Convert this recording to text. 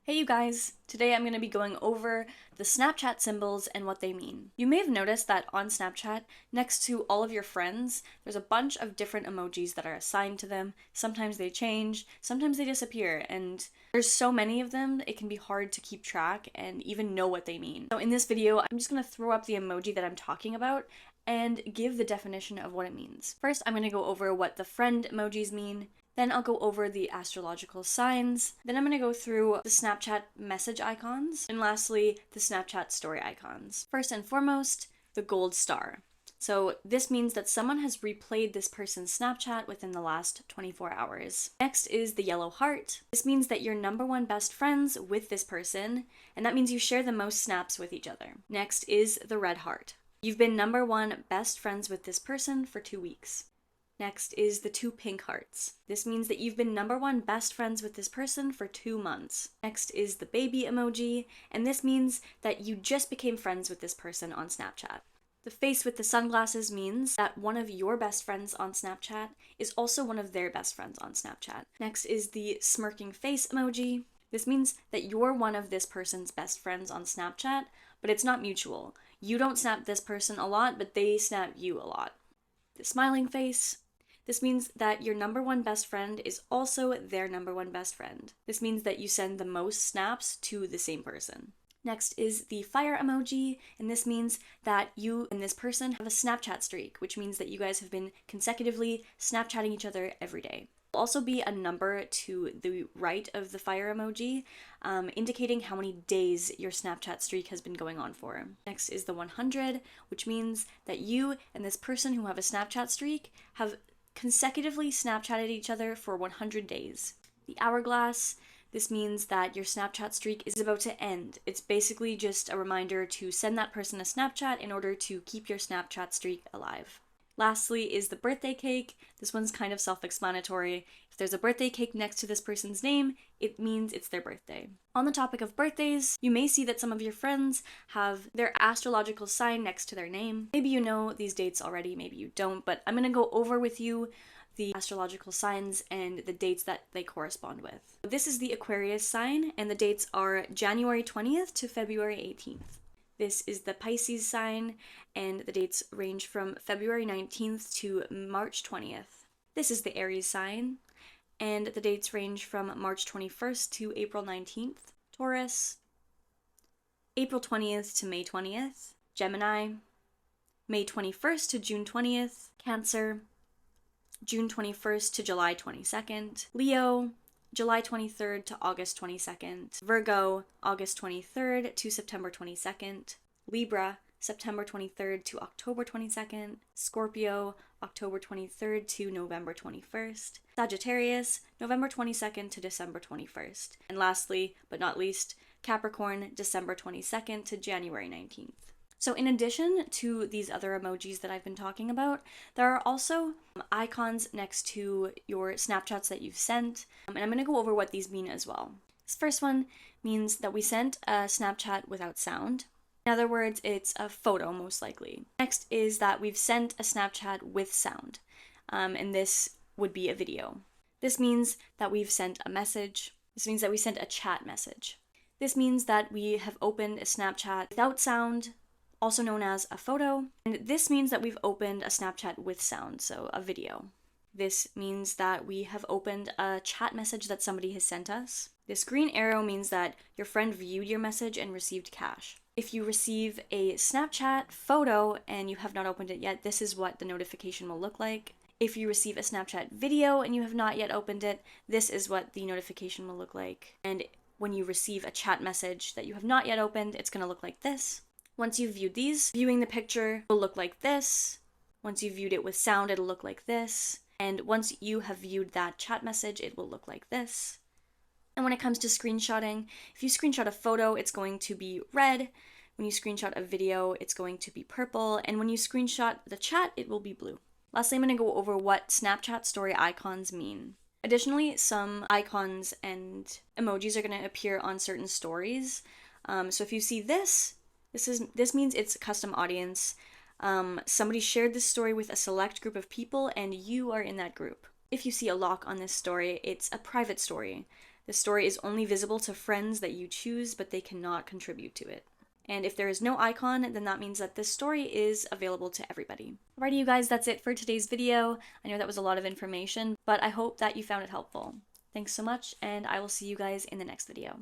Hey you guys! Today I'm going to be going over the Snapchat symbols and what they mean. You may have noticed that on Snapchat, next to all of your friends, there's a bunch of different emojis that are assigned to them. Sometimes they change, sometimes they disappear, and there's so many of them, it can be hard to keep track and even know what they mean. So in this video, I'm just going to throw up the emoji that I'm talking about and give the definition of what it means. First, I'm going to go over what the friend emojis mean. Then I'll go over the astrological signs. Then I'm going to go through the Snapchat message icons. And lastly, the Snapchat story icons. First and foremost, the gold star. So this means that someone has replayed this person's Snapchat within the last 24 hours. Next is the yellow heart. This means that you're number one best friends with this person, and that means you share the most snaps with each other. Next is the red heart. You've been number one best friends with this person for 2 weeks. Next is the two pink hearts. This means that you've been number one best friends with this person for 2 months. Next is the baby emoji, and this means that you just became friends with this person on Snapchat. The face with the sunglasses means that one of your best friends on Snapchat is also one of their best friends on Snapchat. Next is the smirking face emoji. This means that you're one of this person's best friends on Snapchat, but it's not mutual. You don't snap this person a lot, but they snap you a lot. The smiling face. This means that your number one best friend is also their number one best friend. This means that you send the most snaps to the same person. Next is the fire emoji, and this means that you and this person have a Snapchat streak, which means that you guys have been consecutively Snapchatting each other every day. There'll also be a number to the right of the fire emoji, indicating how many days your Snapchat streak has been going on for. Next is the 100, which means that you and this person who have a Snapchat streak have consecutively Snapchatted each other for 100 days. The hourglass, this means that your Snapchat streak is about to end. It's basically just a reminder to send that person a Snapchat in order to keep your Snapchat streak alive. Lastly is the birthday cake. This one's kind of self-explanatory. If there's a birthday cake next to this person's name, it means it's their birthday. On the topic of birthdays, you may see that some of your friends have their astrological sign next to their name. Maybe you know these dates already, maybe you don't, but I'm going to go over with you the astrological signs and the dates that they correspond with. This is the Aquarius sign, and the dates are January 20th to February 18th. This is the Pisces sign, and the dates range from February 19th to March 20th. This is the Aries sign, and the dates range from March 21st to April 19th. Taurus, April 20th to May 20th. Gemini, May 21st to June 20th. Cancer, June 21st to July 22nd. Leo, July 23rd to August 22nd. Virgo, August 23rd to September 22nd. Libra, September 23rd to October 22nd. Scorpio, October 23rd to November 21st. Sagittarius, November 22nd to December 21st. And lastly, but not least, Capricorn, December 22nd to January 19th. So in addition to these other emojis that I've been talking about, there are also icons next to your Snapchats that you've sent, and I'm going to go over what these mean as well. This first one means that we sent a Snapchat without sound. In other words, it's a photo, most likely. Next is that we've sent a Snapchat with sound, and this would be a video. This means that we've sent a message. This means that we sent a chat message. This means that we have opened a Snapchat without sound, also known as a photo, and this means that we've opened a Snapchat with sound, so a video. This means that we have opened a chat message that somebody has sent us. This green arrow means that your friend viewed your message and received cash. If you receive a Snapchat photo and you have not opened it yet, this is what the notification will look like. If you receive a Snapchat video and you have not yet opened it, this is what the notification will look like. And when you receive a chat message that you have not yet opened, it's going to look like this. Once you've viewed these, viewing the picture will look like this. Once you've viewed it with sound, it'll look like this. And once you have viewed that chat message, it will look like this. And when it comes to screenshotting, if you screenshot a photo, it's going to be red. When you screenshot a video, it's going to be purple. And when you screenshot the chat, it will be blue. Lastly, I'm going to go over what Snapchat story icons mean. Additionally, some icons and emojis are going to appear on certain stories. So if you see this means it's a custom audience. Somebody shared this story with a select group of people, and you are in that group. If you see a lock on this story, it's a private story. This story is only visible to friends that you choose, but they cannot contribute to it. And if there is no icon, then that means that this story is available to everybody. Alrighty, you guys, that's it for today's video. I know that was a lot of information, but I hope that you found it helpful. Thanks so much, and I will see you guys in the next video.